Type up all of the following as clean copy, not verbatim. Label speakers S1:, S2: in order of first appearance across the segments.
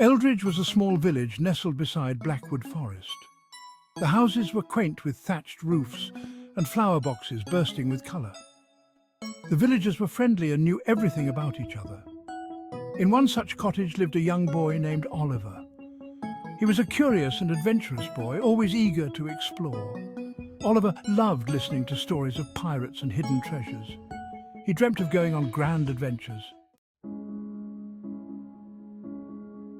S1: Eldridge was a small village nestled beside Blackwood Forest. The houses were quaint with thatched roofs and flower boxes bursting with colour. The villagers were friendly and knew everything about each other. In one such cottage lived a young boy named Oliver. He was a curious and adventurous boy, always eager to explore. Oliver loved listening to stories of pirates and hidden treasures. He dreamt of going on grand adventures.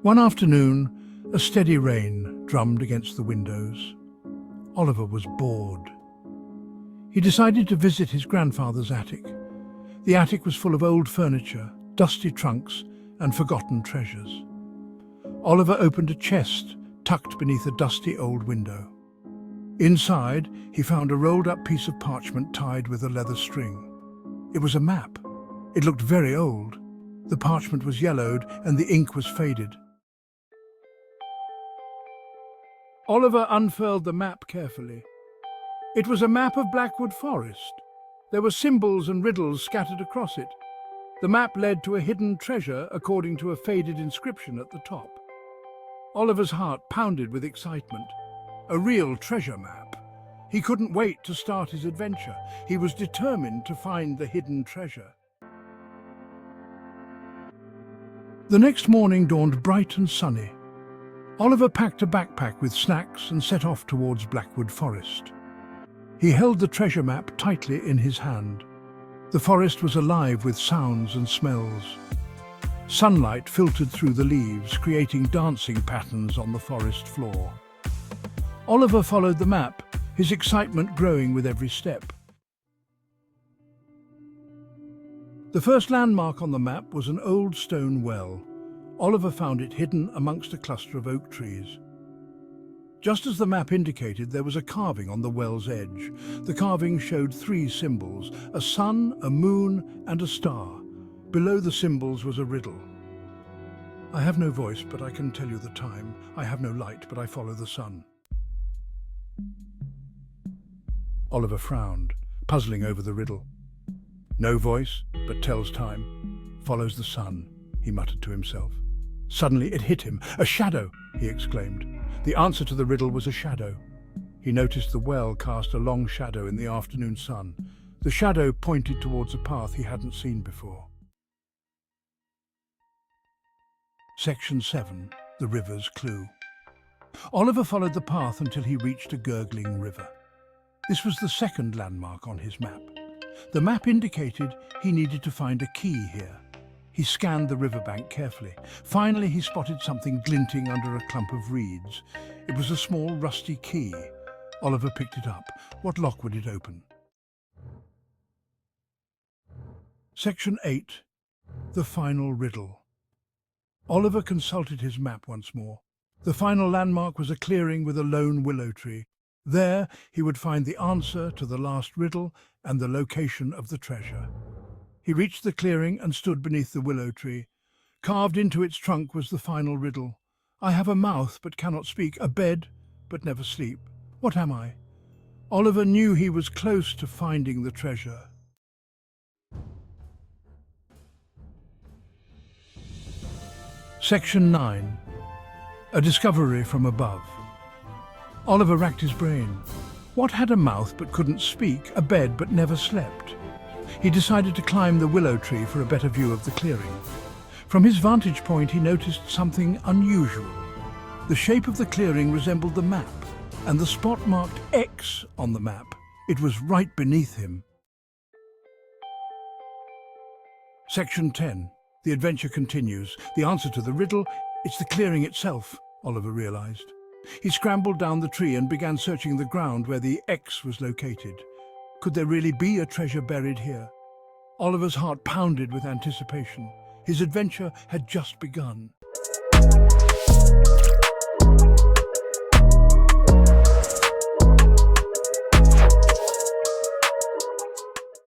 S1: One afternoon, a steady rain drummed against the windows. Oliver was bored. He decided to visit his grandfather's attic. The attic was full of old furniture, dusty trunks, and forgotten treasures. Oliver opened a chest tucked beneath a dusty old window. Inside, he found a rolled-up piece of parchment tied with a leather string. It was a map. It looked very old. The parchment was yellowed and the ink was faded. Oliver unfurled the map carefully. It was a map of Blackwood Forest. There were symbols and riddles scattered across it. The map led to a hidden treasure according to a faded inscription at the top. Oliver's heart pounded with excitement. A real treasure map. He couldn't wait to start his adventure. He was determined to find the hidden treasure. The next morning dawned bright and sunny. Oliver packed a backpack with snacks and set off towards Blackwood Forest. He held the treasure map tightly in his hand. The forest was alive with sounds and smells. Sunlight filtered through the leaves, creating dancing patterns on the forest floor. Oliver followed the map, his excitement growing with every step. The first landmark on the map was an old stone well. Oliver found it hidden amongst a cluster of oak trees. Just as the map indicated, there was a carving on the well's edge. The carving showed three symbols: a sun, a moon, and a star. Below the symbols was a riddle. I have no voice, but I can tell you the time. I have no light, but I follow the sun. Oliver frowned, puzzling over the riddle. No voice, but tells time. Follows the sun, he muttered to himself. Suddenly it hit him. A shadow, he exclaimed. The answer to the riddle was a shadow. He noticed the well cast a long shadow in the afternoon sun. The shadow pointed towards a path he hadn't seen before. Section 7. The River's Clue. Oliver followed the path until he reached a gurgling river. This was the second landmark on his map. The map indicated he needed to find a key here. He scanned the riverbank carefully. Finally, he spotted something glinting under a clump of reeds. It was a small, rusty key. Oliver picked it up. What lock would it open? Section 8. The Final Riddle. Oliver consulted his map once more. The final landmark was a clearing with a lone willow tree. There, he would find the answer to the last riddle and the location of the treasure. He reached the clearing and stood beneath the willow tree. Carved into its trunk was the final riddle. I have a mouth but cannot speak, a bed but never sleep. What am I? Oliver knew he was close to finding the treasure. Section 9. A discovery from above. Oliver racked his brain. What had a mouth but couldn't speak, a bed but never slept? He decided to climb the willow tree for a better view of the clearing. From his vantage point, he noticed something unusual. The shape of the clearing resembled the map, and the spot marked X on the map. It was right beneath him. Section 10. The adventure continues. The answer to the riddle, it's the clearing itself, Oliver realized. He scrambled down the tree and began searching the ground where the X was located. Could there really be a treasure buried here? Oliver's heart pounded with anticipation. His adventure had just begun.